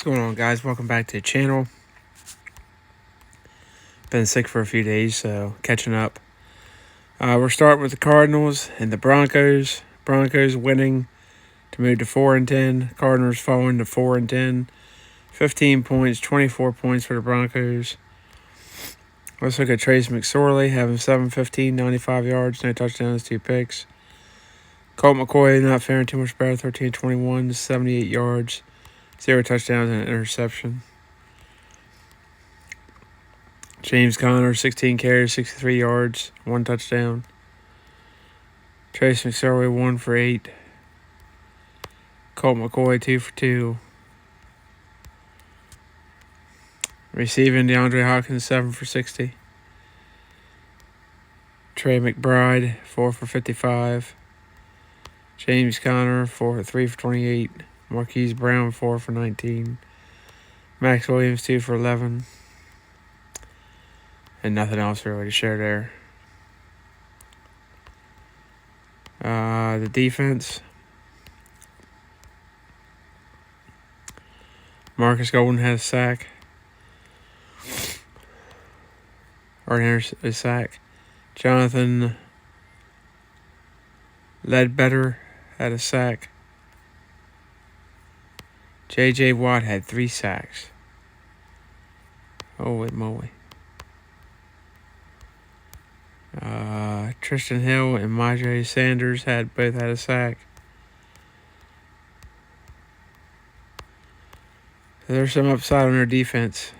What's going on, guys? Welcome back to the channel. Been sick for a few days, so catching up. We're starting with the Cardinals and the Broncos. Broncos winning to move to 4-10. Cardinals falling to 4-10. 15 points, 24 points for the Broncos. Let's look at Trace McSorley having 7-15, 95 yards, no touchdowns, 2 picks. Colt McCoy not faring too much better, 13-21, 78 yards, 0 touchdowns and an interception. James Conner, 16 carries, 63 yards, 1 touchdown. Trace McSorley, 1 for 8. Colt McCoy, 2 for 2. Receiving, DeAndre Hopkins, 7 for 60. Trey McBride, 4 for 55. James Conner, 3 for 28. Marquise Brown, 4 for 19. Max Williams, 2 for 11. And nothing else really to share there. The defense. Marcus Golden had a sack. Or a sack. Jonathan Ledbetter had a sack. J.J. Watt had 3 sacks. Holy moly. Tristan Hill and Myjai Sanders both had a sack. So there's some upside on their defense.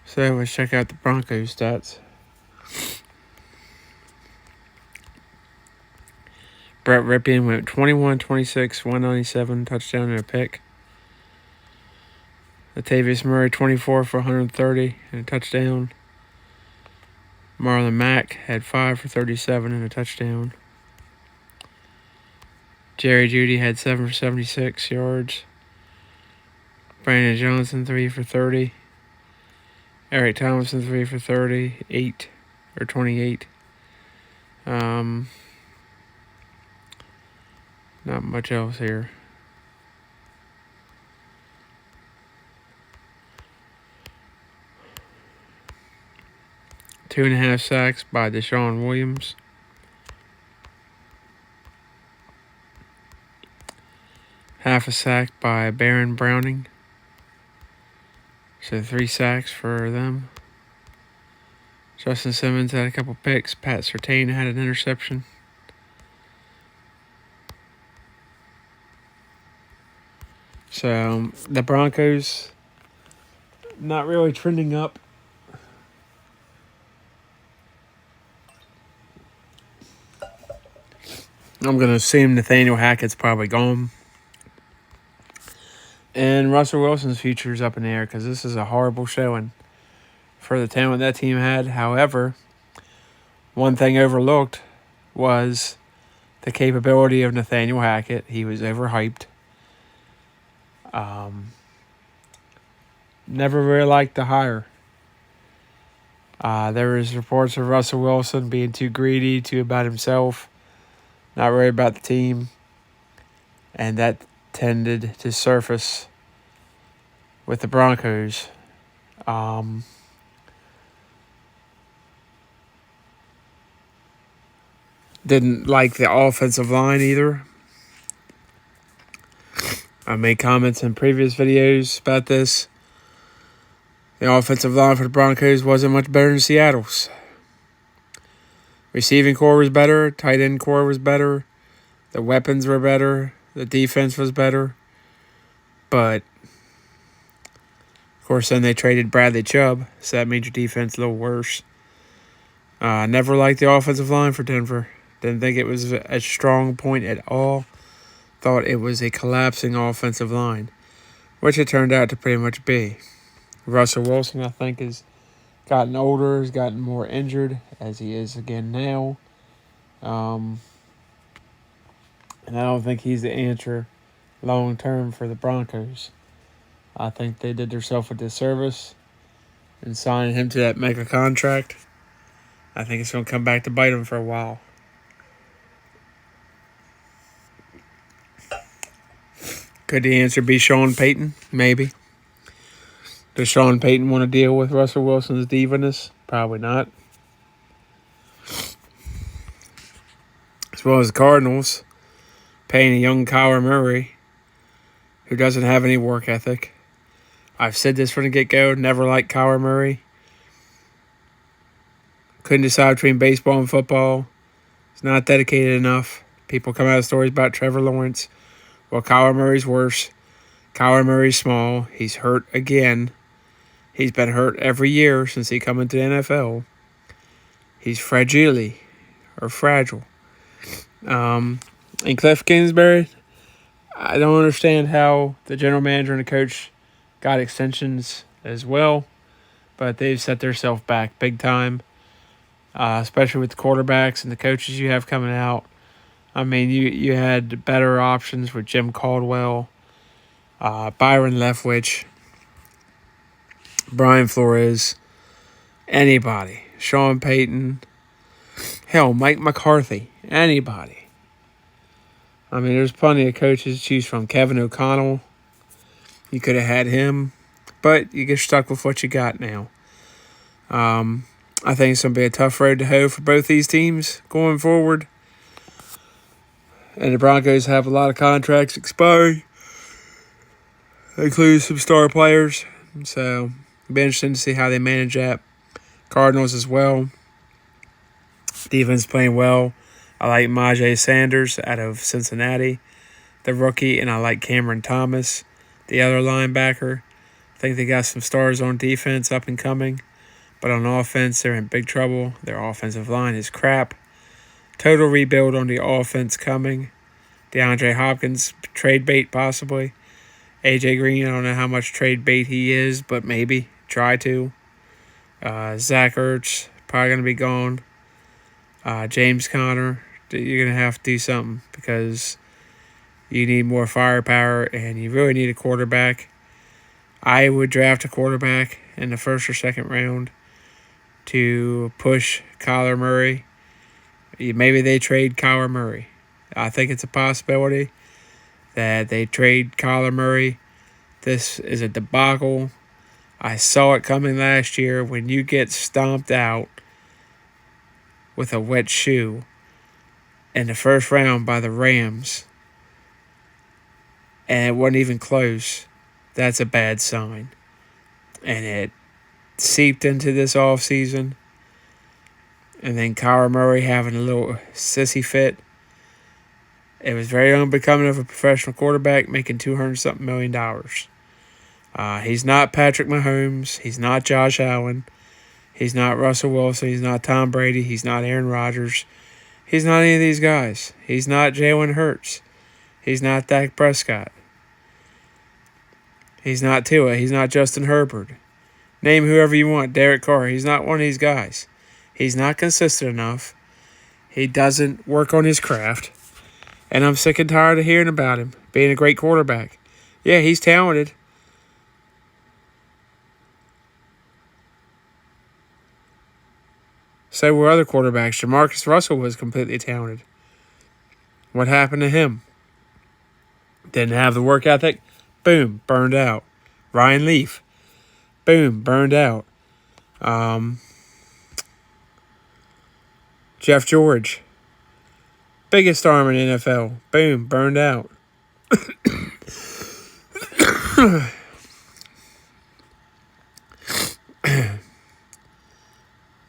So let's check out the Broncos stats. Brett Ripien went 21, 26, 197, touchdown and a pick. Latavius Murray, 24 for 130 and a touchdown. Marlon Mack had 5 for 37 and a touchdown. Jerry Jeudy had 7 for 76 yards. Brandon Johnson, 3 for 30. Eric Thomason, 3 for 28. Not much else here. Two and a half sacks by Deshaun Williams. Half a sack by Baron Browning. So 3 sacks for them. Justin Simmons had a couple picks. Pat Surtain had an interception. So the Broncos not really trending up. I'm going to assume Nathaniel Hackett's probably gone. And Russell Wilson's future is up in the air because this is a horrible showing for the talent that team had. However, one thing overlooked was the capability of Nathaniel Hackett. He was overhyped. Never really liked the hire. There was reports of Russell Wilson being too greedy, too about himself, not really about the team. And that tended to surface with the Broncos. Didn't like the offensive line either. I made comments in previous videos about this. The offensive line for the Broncos wasn't much better than Seattle's. Receiving core was better. Tight end core was better. The weapons were better. The defense was better. But, of course, then they traded Bradley Chubb, so that made your defense a little worse. Never liked the offensive line for Denver. Didn't think it was a strong point at all. Thought it was a collapsing offensive line, which it turned out to pretty much be. Russell Wilson, I think, has gotten older, has gotten more injured, as he is again now. And I don't think he's the answer long term for the Broncos. I think they did themselves a disservice in signing him to that mega contract. I think it's going to come back to bite him for a while. Could the answer be Sean Payton? Maybe. Does Sean Payton want to deal with Russell Wilson's divaness? Probably not. As well as the Cardinals, paying a young Kyler Murray who doesn't have any work ethic. I've said this from the get-go, never liked Kyler Murray. Couldn't decide between baseball and football. He's not dedicated enough. People come out with stories about Trevor Lawrence. Well, Kyler Murray's worse. Kyler Murray's small. He's hurt again. He's been hurt every year since he come into the NFL. He's fragile. And Cliff Kingsbury, I don't understand how the general manager and the coach got extensions as well, but they've set themselves back big time, especially with the quarterbacks and the coaches you have coming out. I mean, you had better options with Jim Caldwell, Byron Leftwich, Brian Flores, anybody, Sean Payton, hell, Mike McCarthy, anybody. I mean, there's plenty of coaches to choose from. Kevin O'Connell, you could have had him, but you get stuck with what you got now. I think it's going to be a tough road to hoe for both these teams going forward. And the Broncos have a lot of contracts expiring, including some star players. So it'll be interesting to see how they manage that. Cardinals as well. Defense playing well. I like Myjai Sanders out of Cincinnati, the rookie, and I like Cameron Thomas, the other linebacker. I think they got some stars on defense up and coming, but on offense, they're in big trouble. Their offensive line is crap. Total rebuild on the offense coming. DeAndre Hopkins, trade bait possibly. AJ Green, I don't know how much trade bait he is, but maybe. Try to. Zach Ertz, probably going to be gone. James Conner, you're going to have to do something because you need more firepower and you really need a quarterback. I would draft a quarterback in the first or second round to push Kyler Murray. Maybe they trade Kyler Murray. I think it's a possibility that they trade Kyler Murray. This is a debacle. I saw it coming last year when you get stomped out with a wet shoe in the first round by the Rams, and it wasn't even close. That's a bad sign. And it seeped into this offseason. And then Kyler Murray having a little sissy fit. It was very unbecoming of a professional quarterback making $200-something million. He's not Patrick Mahomes. He's not Josh Allen. He's not Russell Wilson. He's not Tom Brady. He's not Aaron Rodgers. He's not any of these guys. He's not Jalen Hurts. He's not Dak Prescott. He's not Tua. He's not Justin Herbert. Name whoever you want. Derek Carr. He's not one of these guys. He's not consistent enough. He doesn't work on his craft. And I'm sick and tired of hearing about him being a great quarterback. Yeah, he's talented. So were other quarterbacks. Jamarcus Russell was completely talented. What happened to him? Didn't have the work ethic. Boom, burned out. Ryan Leaf. Boom, burned out. Jeff George. Biggest arm in the NFL. Boom, burned out.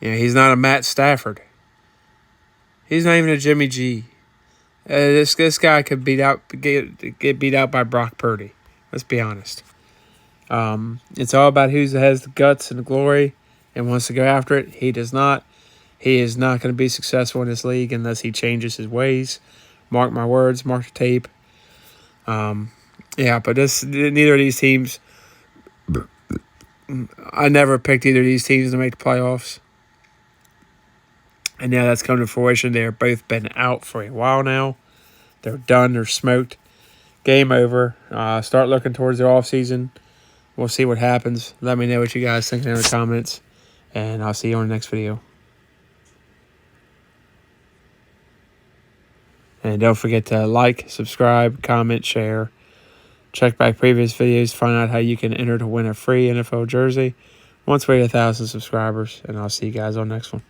He's not a Matt Stafford. He's not even a Jimmy G. This guy could get beat out by Brock Purdy. Let's be honest. It's all about who has the guts and the glory and wants to go after it. He does not. He is not going to be successful in this league unless he changes his ways. Mark my words. Mark the tape. But neither of these teams. I never picked either of these teams to make the playoffs. And now that's come to fruition. They're both been out for a while now. They're done. They're smoked. Game over. Start looking towards the offseason. We'll see what happens. Let me know what you guys think in the comments. And I'll see you on the next video. And don't forget to like, subscribe, comment, share. Check back previous videos to find out how you can enter to win a free NFL jersey once we hit 1,000 subscribers. And I'll see you guys on the next one.